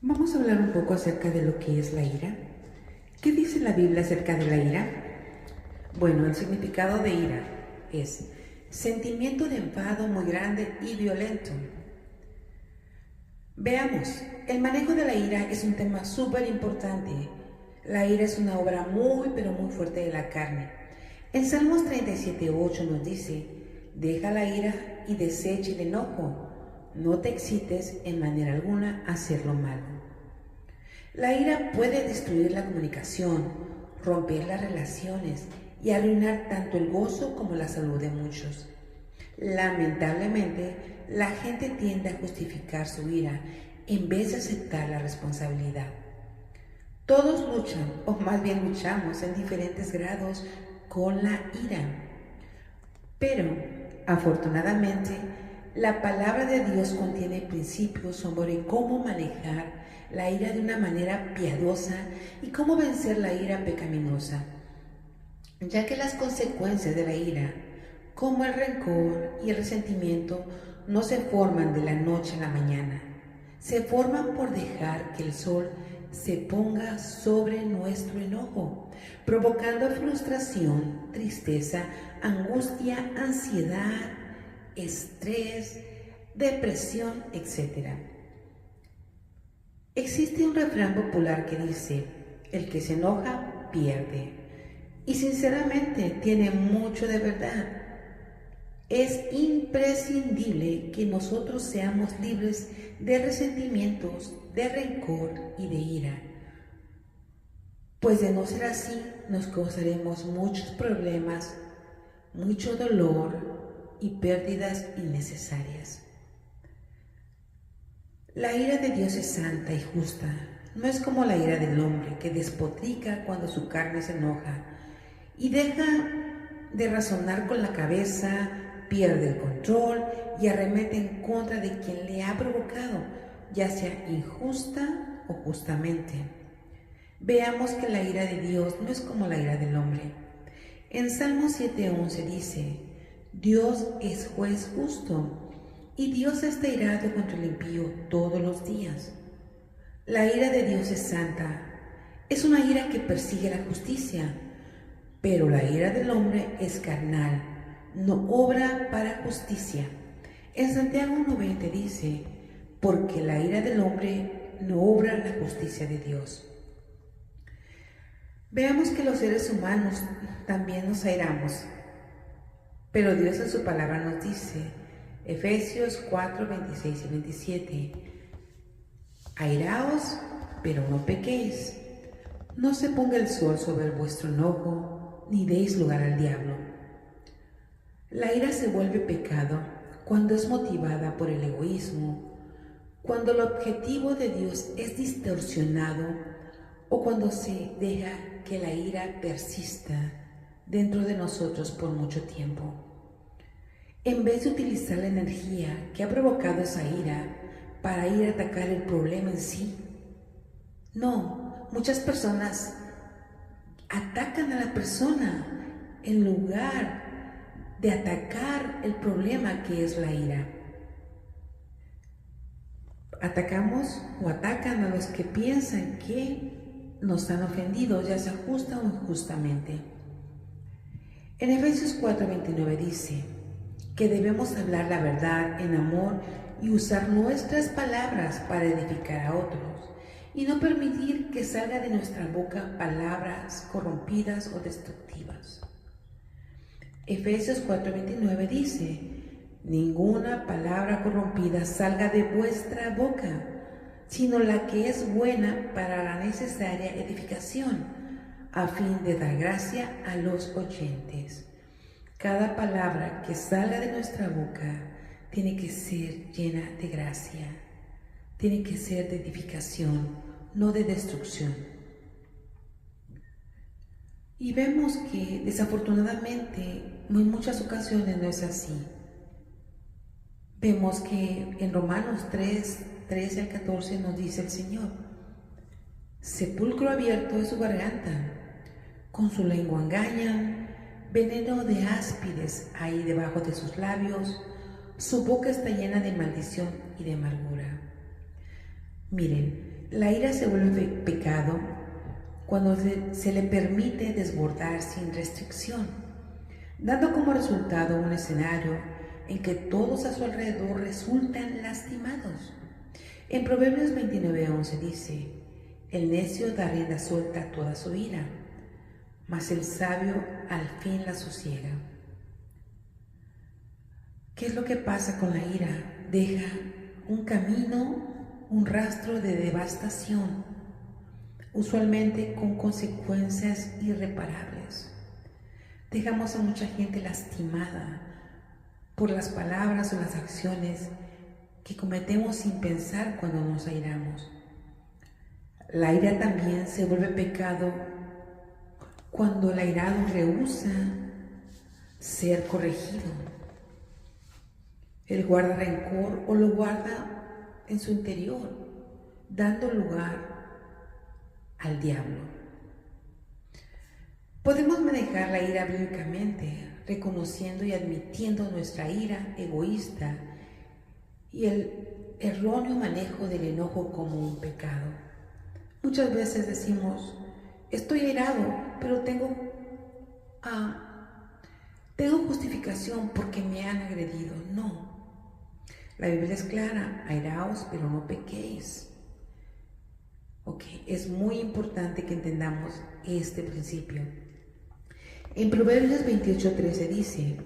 Vamos a hablar un poco acerca de lo que es la ira. ¿Qué dice la Biblia acerca de la ira? Bueno, el significado de ira es sentimiento de enfado muy grande y violento. Veamos, el manejo de la ira es un tema súper importante. La ira es una obra muy, pero muy fuerte de la carne. En Salmos 37:8 nos dice, deja la ira y desecha el enojo. No te excites en manera alguna a hacer lo malo. La ira puede destruir la comunicación, romper las relaciones y arruinar tanto el gozo como la salud de muchos. Lamentablemente, la gente tiende a justificar su ira en vez de aceptar la responsabilidad. Todos luchan, o más bien luchamos en diferentes grados con la ira. Pero, afortunadamente, la palabra de Dios contiene principios sobre cómo manejar la ira de una manera piadosa y cómo vencer la ira pecaminosa, ya que las consecuencias de la ira, como el rencor y el resentimiento, no se forman de la noche a la mañana. Se forman por dejar que el sol se ponga sobre nuestro enojo, provocando frustración, tristeza, angustia, ansiedad, estrés, depresión, etc. Existe un refrán popular que dice, el que se enoja pierde. Y sinceramente tiene mucho de verdad. Es imprescindible que nosotros seamos libres de resentimientos, de rencor y de ira. Pues de no ser así, nos causaremos muchos problemas, mucho dolor y pérdidas innecesarias. La ira de Dios es santa y justa. No es como la ira del hombre que despotrica cuando su carne se enoja y deja de razonar con la cabeza, pierde el control y arremete en contra de quien le ha provocado, ya sea injusta o justamente. Veamos que la ira de Dios no es como la ira del hombre. En Salmo 7:11 dice, Dios es juez justo y Dios está irado contra el impío todos los días. La ira de Dios es santa, es una ira que persigue la justicia, pero la ira del hombre es carnal, no obra para justicia. En Santiago 1:20 dice, porque la ira del hombre no obra la justicia de Dios. Veamos que los seres humanos también nos airamos, pero Dios en su palabra nos dice, Efesios 4:26 y 27, airaos, pero no pequéis. No se ponga el sol sobre vuestro enojo, ni deis lugar al diablo. La ira se vuelve pecado cuando es motivada por el egoísmo, cuando el objetivo de Dios es distorsionado o cuando se deja que la ira persista dentro de nosotros por mucho tiempo. En vez de utilizar la energía que ha provocado esa ira para ir a atacar el problema en sí, no, muchas personas atacan a la persona en lugar de atacar el problema que es la ira. Atacamos o atacan a los que piensan que nos han ofendido, ya sea justa o injustamente. En Efesios 4:29 dice que debemos hablar la verdad en amor y usar nuestras palabras para edificar a otros y no permitir que salga de nuestra boca palabras corrompidas o destructivas. Efesios 4:29 dice, ninguna palabra corrompida salga de vuestra boca, sino la que es buena para la necesaria edificación, a fin de dar gracia a los oyentes. Cada palabra que salga de nuestra boca tiene que ser llena de gracia, tiene que ser de edificación, no de destrucción. Y vemos que desafortunadamente en muchas ocasiones no es así. Vemos que en Romanos 3:13 al 14 nos dice el Señor, sepulcro abierto es su garganta, con su lengua engañan, veneno de áspides hay debajo de sus labios, su boca está llena de maldición y de amargura. Miren, La ira se vuelve pecado cuando se le permite desbordar sin restricción, dando como resultado un escenario en que todos a su alrededor resultan lastimados. En Proverbios 29:11 dice: el necio da rienda suelta a toda su ira, mas el sabio al fin la sosiega. ¿Qué es lo que pasa con la ira? Deja un camino, un rastro de devastación, usualmente con consecuencias irreparables. Dejamos a mucha gente lastimada por las palabras o las acciones que cometemos sin pensar cuando nos airamos. La ira también se vuelve pecado cuando el airado rehúsa ser corregido. Él guarda rencor o lo guarda en su interior, dando lugar al diablo. Podemos manejar la ira bíblicamente, reconociendo y admitiendo nuestra ira egoísta y el erróneo manejo del enojo como un pecado. Muchas veces decimos: estoy airado, pero tengo justificación porque me han agredido. No. La Biblia es clara: airaos, pero no pequéis. Es muy importante que entendamos este principio. En Proverbios 28:13 dice: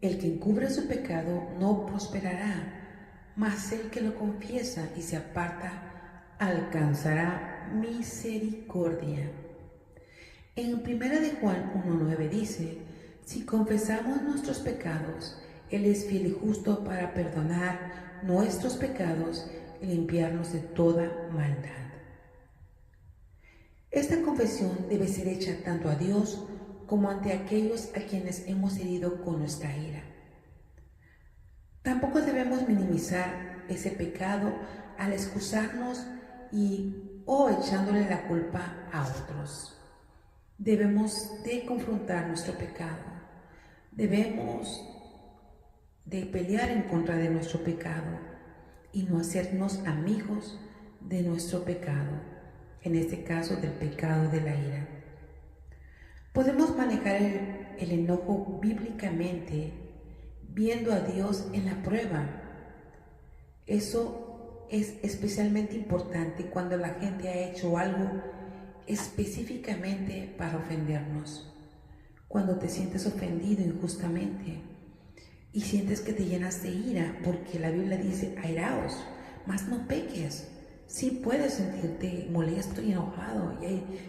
el que encubre su pecado no prosperará, mas el que lo confiesa y se aparta alcanzará misericordia. En 1 de Juan 1:9 dice: si confesamos nuestros pecados, Él es fiel y justo para perdonar nuestros pecados y limpiarnos de toda maldad. Esta confesión debe ser hecha tanto a Dios como ante aquellos a quienes hemos herido con nuestra ira. Tampoco debemos minimizar ese pecado al excusarnos o echándole la culpa a otros. Debemos de confrontar nuestro pecado. Debemos de pelear en contra de nuestro pecado y no hacernos amigos de nuestro pecado, en este caso del pecado de la ira. Podemos manejar el enojo bíblicamente viendo a Dios en la prueba. Eso es especialmente importante cuando la gente ha hecho algo específicamente para ofendernos. Cuando te sientes ofendido injustamente y sientes que te llenas de ira, porque la Biblia dice: airaos, mas no peques. Sí puedes sentirte molesto y enojado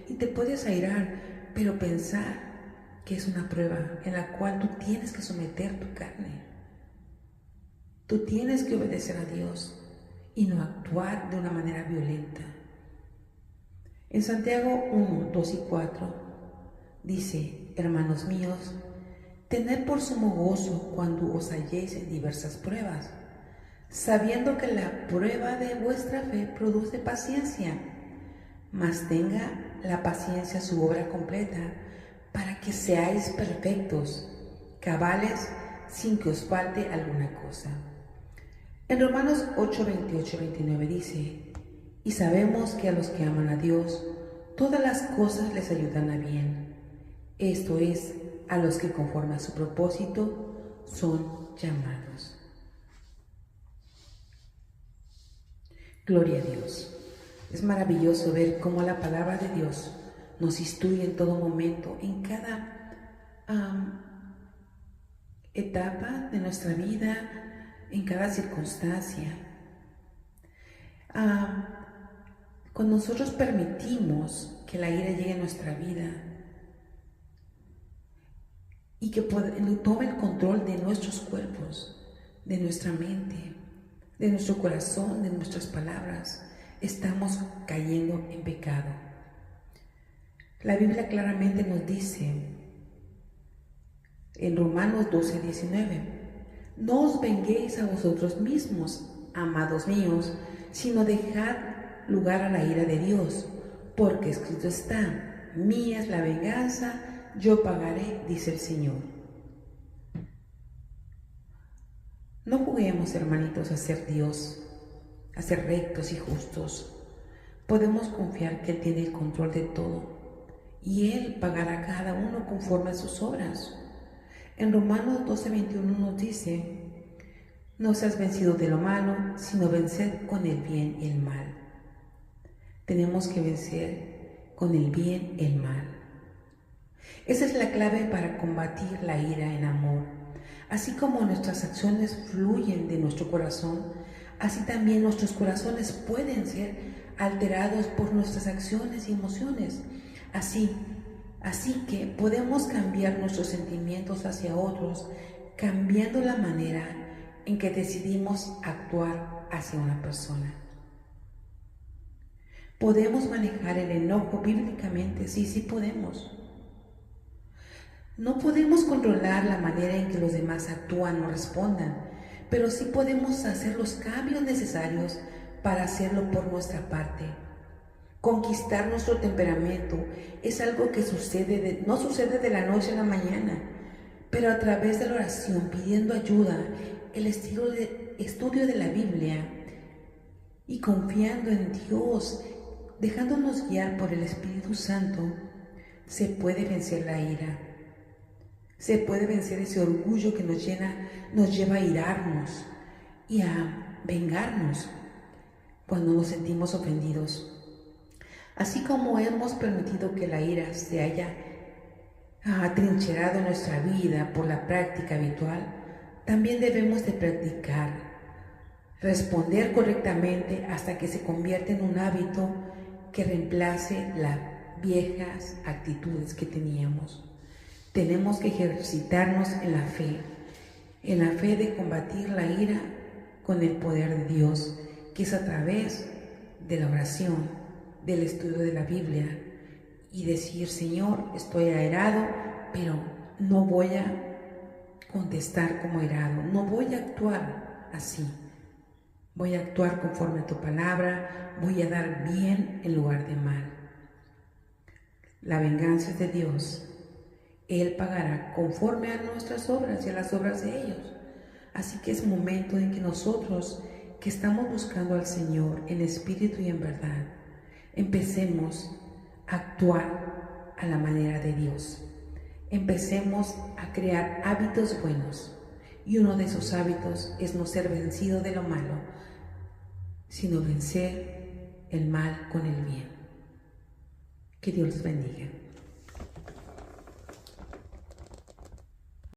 y te puedes airar, pero pensar que es una prueba en la cual tú tienes que someter tu carne. Tú tienes que obedecer a Dios y no actuar de una manera violenta. En Santiago 1, 2 y 4 dice: hermanos míos, tened por sumo gozo cuando os halléis en diversas pruebas, sabiendo que la prueba de vuestra fe produce paciencia, mas tenga la paciencia su obra completa, para que seáis perfectos, cabales, sin que os falte alguna cosa. En Romanos 8, 28 y 29 dice: y sabemos que a los que aman a Dios, todas las cosas les ayudan a bien. Esto es, a los que conforme a su propósito son llamados. Gloria a Dios. Es maravilloso ver cómo la palabra de Dios nos instruye en todo momento, en cada etapa de nuestra vida, en cada circunstancia. Cuando nosotros permitimos que la ira llegue a nuestra vida y que tome el control de nuestros cuerpos, de nuestra mente, de nuestro corazón, de nuestras palabras, estamos cayendo en pecado. La Biblia claramente nos dice en Romanos 12, 19: no os venguéis a vosotros mismos, amados míos, sino dejad lugar a la ira de Dios, porque escrito está: mía es la venganza, yo pagaré, dice el Señor. No juguemos, hermanitos, a ser Dios, a ser rectos y justos, podemos confiar que Él tiene el control de todo y Él pagará a cada uno conforme a sus obras. En Romanos 12:21 nos dice: no seas vencido de lo malo, sino vencer con el bien y el mal. Tenemos que vencer con el bien el mal. Esa es la clave para combatir la ira en amor. Así como nuestras acciones fluyen de nuestro corazón, así también nuestros corazones pueden ser alterados por nuestras acciones y emociones. Así que podemos cambiar nuestros sentimientos hacia otros, cambiando la manera en que decidimos actuar hacia una persona. ¿Podemos manejar el enojo bíblicamente? Sí podemos. No podemos controlar la manera en que los demás actúan o respondan, pero sí podemos hacer los cambios necesarios para hacerlo por nuestra parte. Conquistar nuestro temperamento es algo que no sucede de la noche a la mañana, pero a través de la oración, pidiendo ayuda, el estudio de la Biblia y confiando en Dios, dejándonos guiar por el Espíritu Santo, se puede vencer la ira. Se puede vencer ese orgullo que nos lleva a irarnos y a vengarnos cuando nos sentimos ofendidos. Así como hemos permitido que la ira se haya atrincherado en nuestra vida por la práctica habitual, también debemos de practicar, responder correctamente hasta que se convierta en un hábito que reemplace las viejas actitudes que teníamos. Tenemos que ejercitarnos en la fe de combatir la ira con el poder de Dios, que es a través de la oración, del estudio de la Biblia y decir: Señor, estoy airado, pero no voy a contestar como airado, no voy a actuar así, voy a actuar conforme a tu palabra, voy a dar bien en lugar de mal. La venganza es de Dios. Él pagará conforme a nuestras obras y a las obras de ellos. Así que es momento en que nosotros, que estamos buscando al Señor en espíritu y en verdad, empecemos a actuar a la manera de Dios. Empecemos a crear hábitos buenos. Y uno de esos hábitos es no ser vencido de lo malo, sino vencer el mal con el bien. Que Dios los bendiga.